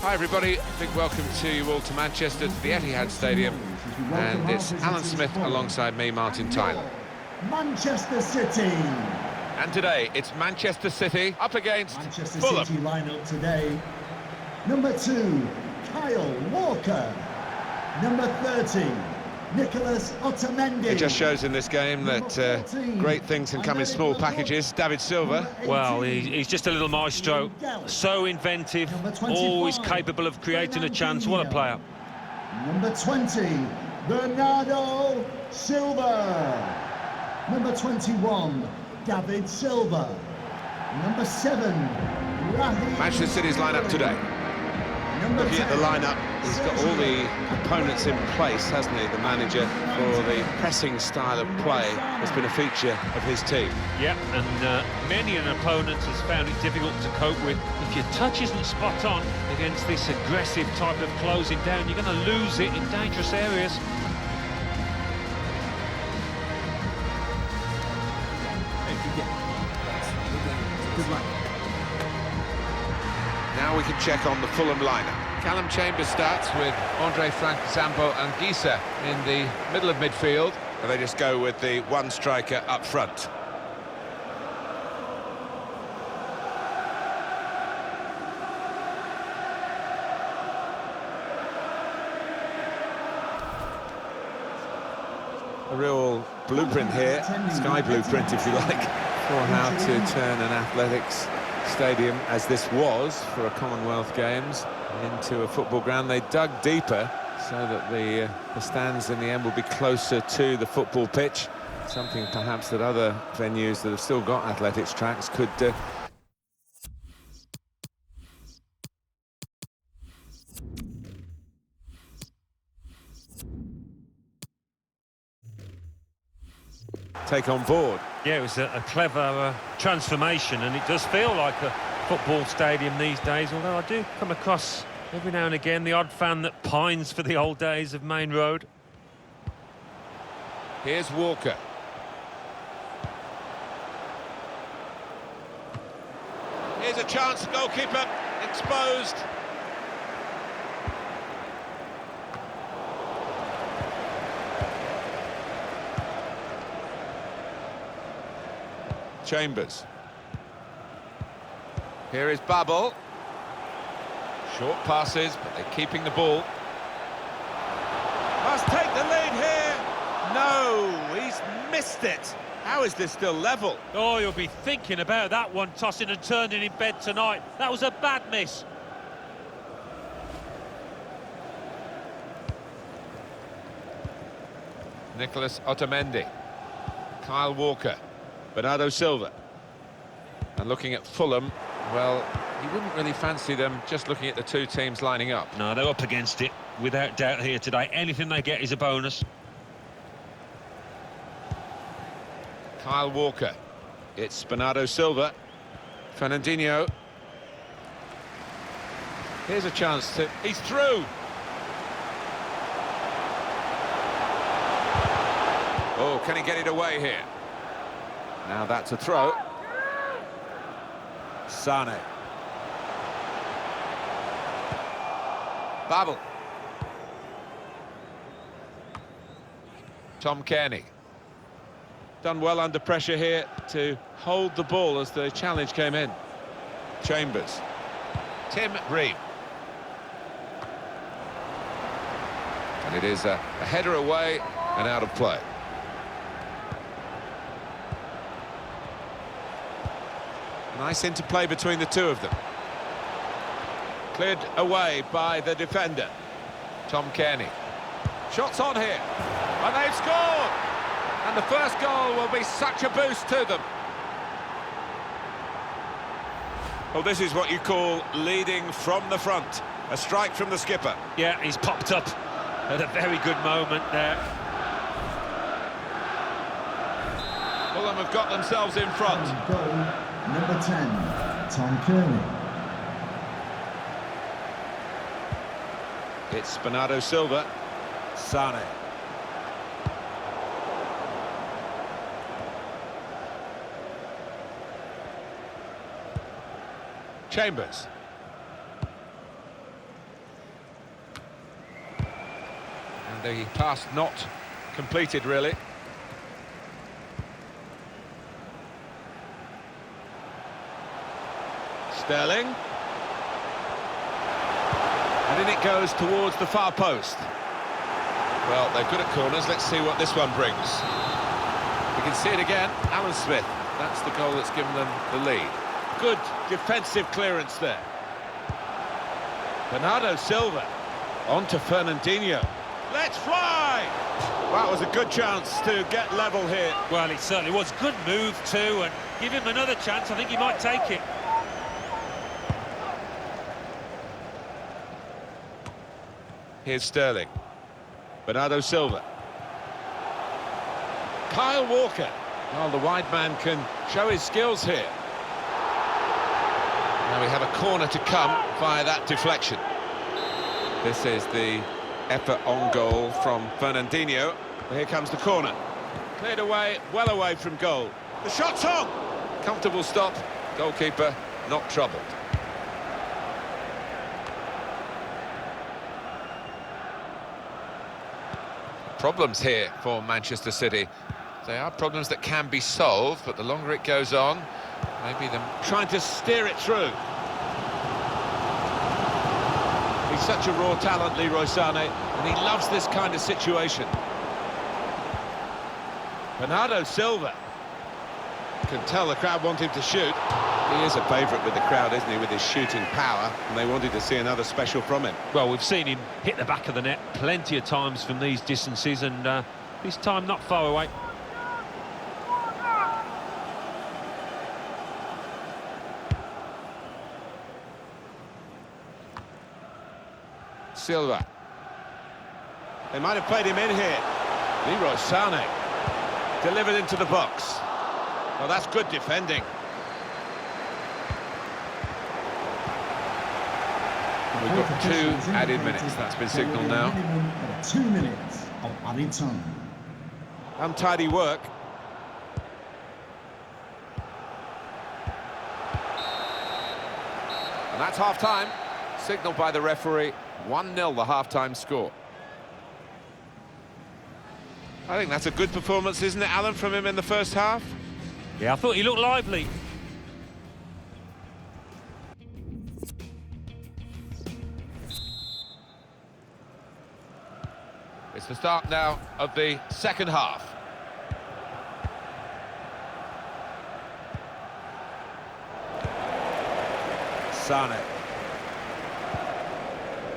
Hi everybody, big welcome to you all to Manchester, to the Etihad Stadium, and it's Alan Smith alongside me, Martin Tyler. Manchester City. And today it's Manchester City up against Manchester Fulham. City lineup today. Number 2, Kyle Walker. Number 30, Nicholas Otamendi. It just shows in this game that 14, great things can come in small packages. David Silva. Well, he's just a little maestro, so inventive, always capable of creating a chance. What a player. Number 20, Bernardo Silva. Number 21, David Silva. Number 7, Raheem. Manchester City's lineup today. Number Looking at the 10, lineup, he's got all the components in place, hasn't he, the manager, for the pressing style of play has been a feature of his team. Yeah, and many an opponent has found it difficult to cope with. If your touch isn't spot on against this aggressive type of closing down, you're going to lose it in dangerous areas. Good luck. Now we can check on the Fulham lineup. Callum Chambers starts with Andre Frank, Zambo and Gisa in the middle of midfield. And they just go with the one striker up front. A real blueprint here, sky blueprint if you like, for how to turn an athletics stadium, as this was for a Commonwealth Games, into a football ground. They dug deeper so that the stands in the end will be closer to the football pitch, something perhaps that other venues that have still got athletics tracks could take on board. Yeah, it was a clever transformation, and it does feel like a football stadium these days, although I do come across every now and again the odd fan that pines for the old days of Main Road. Here's Walker. Here's a chance, goalkeeper exposed. Chambers. Here is Babel. Short passes, but they're keeping the ball. Must take the lead here. No, he's missed it. How is this still level? Oh, you'll be thinking about that one, tossing and turning in bed tonight. That was a bad miss. Nicholas Otamendi. Kyle Walker. Bernardo Silva. And looking at Fulham, well, you wouldn't really fancy them just looking at the two teams lining up. No, they're up against it, without doubt here today. Anything they get is a bonus. Kyle Walker. It's Bernardo Silva. Fernandinho. Here's a chance to... He's through! Oh, can he get it away here? Now that's a throw. Sane. Babel. Tom Kearney. Done well under pressure here to hold the ball as the challenge came in. Chambers. Tim Ream. And it is a header away and out of play. Nice interplay between the two of them. Cleared away by the defender. Tom Kearney. Shots on here. And they've scored! And the first goal will be such a boost to them. Well, this is what you call leading from the front. A strike from the skipper. Yeah, he's popped up at a very good moment there. Fulham have got themselves in front. Goal, number 10, Tom Kearney. It's Bernardo Silva. Sane. Chambers. the pass not completed, really. Sterling. And in it goes towards the far post. Well, they're good at corners. Let's see what this one brings. We can see it again. Alan Smith. That's the goal that's given them the lead. Good defensive clearance there. Bernardo Silva. On to Fernandinho. Let's fly! That was a good chance to get level here. Well, it certainly was. Good move too, and give him another chance. I think he might take it. Here's Sterling. Bernardo Silva. Kyle Walker. Well, the wide man can show his skills here. Now we have a corner to come via that deflection. This is the effort on goal from Fernandinho. Here comes the corner. Cleared away, well away from goal. The shot's on! Comfortable stop. Goalkeeper not troubled. Problems here for Manchester City. They are problems that can be solved, but the longer it goes on, maybe them trying to steer it through. He's such a raw talent, Leroy Sané, and he loves this kind of situation. Bernardo Silva. Can tell the crowd want him to shoot. He is a favourite with the crowd, isn't he, with his shooting power, and they wanted to see another special from him. Well, we've seen him hit the back of the net plenty of times from these distances, and this time not far away. Silva. They might have played him in here. Leroy Sané. Delivered into the box. Well, that's good defending. We've got 2 added minutes. That's been signalled now. 2 minutes of added time. Untidy work. And that's half-time. Signalled by the referee. 1-0 the half-time score. I think that's a good performance, isn't it, Alan, from him in the first half? Yeah, I thought he looked lively. It's the start now of the second half. Sané.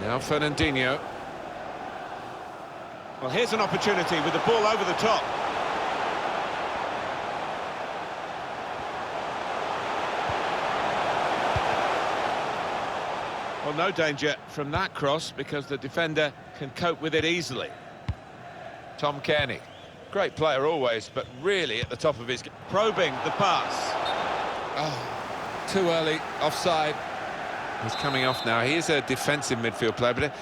Now Fernandinho. Well, here's an opportunity with the ball over the top. Well, no danger from that cross because the defender can cope with it easily. Tom Kearney. Great player always, but really at the top of his game. Probing the pass. Oh, too early, offside. He's coming off now. He is a defensive midfield player, but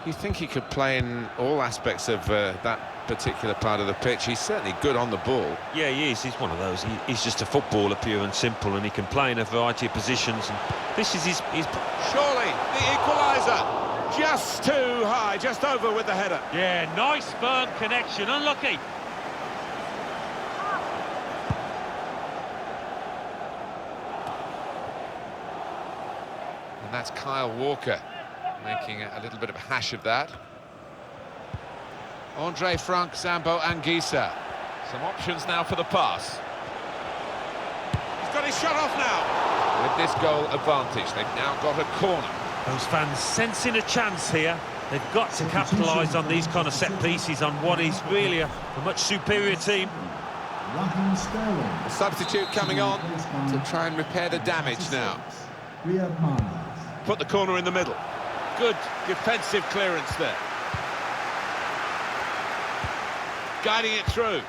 you think he could play in all aspects of that particular part of the pitch. He's certainly good on the ball. Yeah, he is. He's one of those. He's just a footballer, pure and simple, and he can play in a variety of positions. And this is his... Surely, the equaliser. Just too high, just over with the header. Yeah, nice firm connection. Unlucky. And that's Kyle Walker making a little bit of a hash of that. Andre Frank, Zambo Anguissa. Some options now for the pass. He's got his shot off now. With this goal advantage, they've now got a corner. Those fans sensing a chance here. They've got to capitalise on these kind of set pieces on what is really a much superior team. A substitute coming on to try and repair the damage now. Put the corner in the middle. Good defensive clearance there. Guiding it through.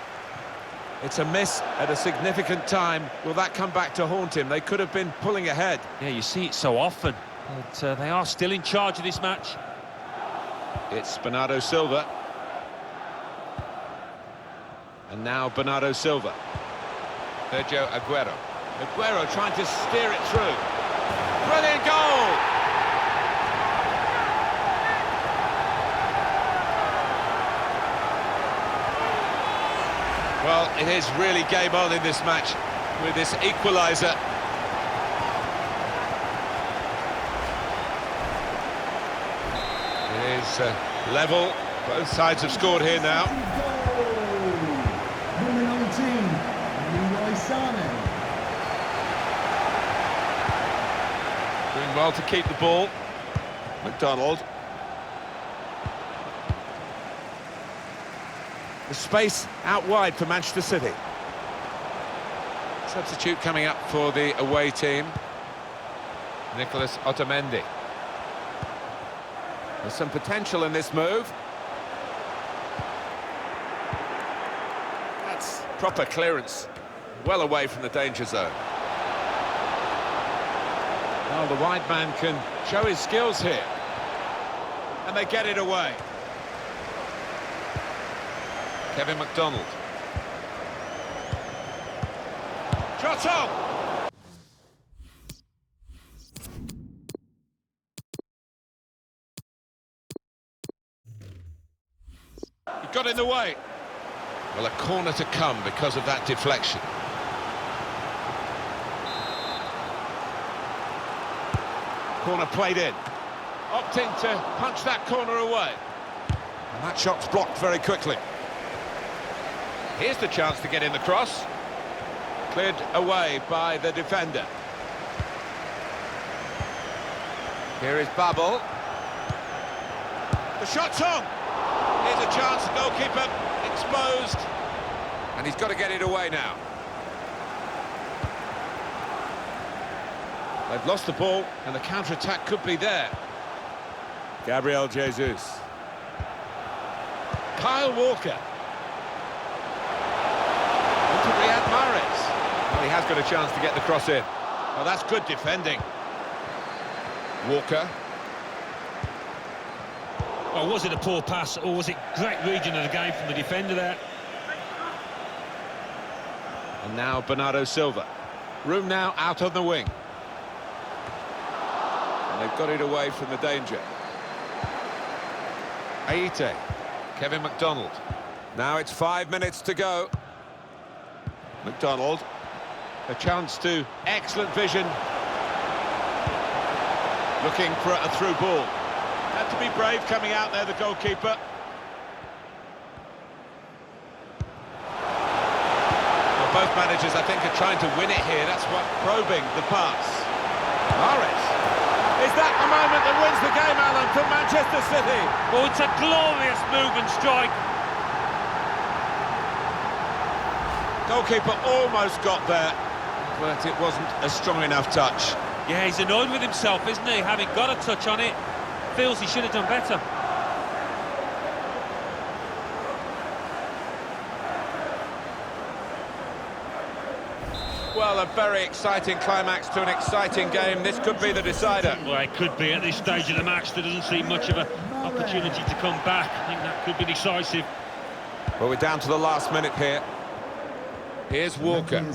It's a miss at a significant time. Will that come back to haunt him? They could have been pulling ahead. Yeah, you see it so often. But they are still in charge of this match. It's Bernardo Silva. And now Bernardo Silva. Sergio Aguero. Aguero trying to steer it through. Brilliant goal! Well, it is really game on in this match with this equaliser. It is level. Both sides have scored here now. Number 19, Leroy Sané. Doing well to keep the ball. McDonald. The space out wide for Manchester City. Substitute coming up for the away team. Nicholas Otamendi. There's some potential in this move. That's proper clearance. Well away from the danger zone. Well, the wide man can show his skills here. And they get it away. Kevin McDonald. Shot on! He got in the way. Well, a corner to come because of that deflection. Corner played in. Opting to punch that corner away. And that shot's blocked very quickly. Here's the chance to get in the cross. Cleared away by the defender. Here is Babel. The shot's on. Here's a chance, the goalkeeper exposed. And he's got to get it away now. They've lost the ball, and the counter-attack could be there. Gabriel Jesus. Kyle Walker. Into Riyad Mahrez. Well, he has got a chance to get the cross in. Well, that's good defending. Walker. Well, was it a poor pass, or was it great reading of the game from the defender there? And now Bernardo Silva. Room now out on the wing. And they've got it away from the danger. Aite. Kevin McDonald. Now it's 5 minutes to go. McDonald. A chance to excellent vision. Looking for a through ball. Had to be brave coming out there, the goalkeeper. Well, both managers, I think, are trying to win it here. That's what probing the pass. Mahrez. Is that the moment that wins the game, Alan, for Manchester City? Oh, it's a glorious move and strike. Goalkeeper almost got there, but it wasn't a strong enough touch. Yeah, he's annoyed with himself, isn't he? Having got a touch on it, feels he should have done better. Well, a very exciting climax to an exciting game. This could be the decider. Well, it could be at this stage of the match. There doesn't seem much of an opportunity to come back. I think that could be decisive. Well, we're down to the last minute here. Here's Walker.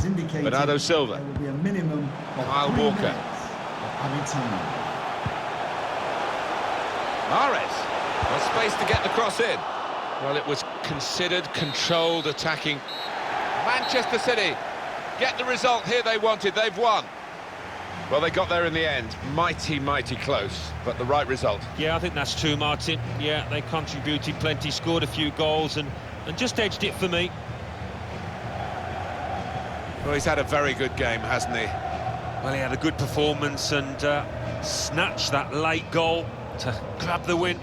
Bernardo Silva. There will be a minimum of Kyle 3 Walker. minutes of added time. Mahrez. Well, space to get the cross in. Well, it was considered, controlled attacking. Manchester City get the result here they wanted. They've won. Well, they got there in the end. Mighty, mighty close, but the right result. Yeah, I think that's true, Martin. Yeah, they contributed plenty, scored a few goals and just edged it for me. Well, he's had a very good game, hasn't he? Well, he had a good performance and snatched that late goal to grab the win.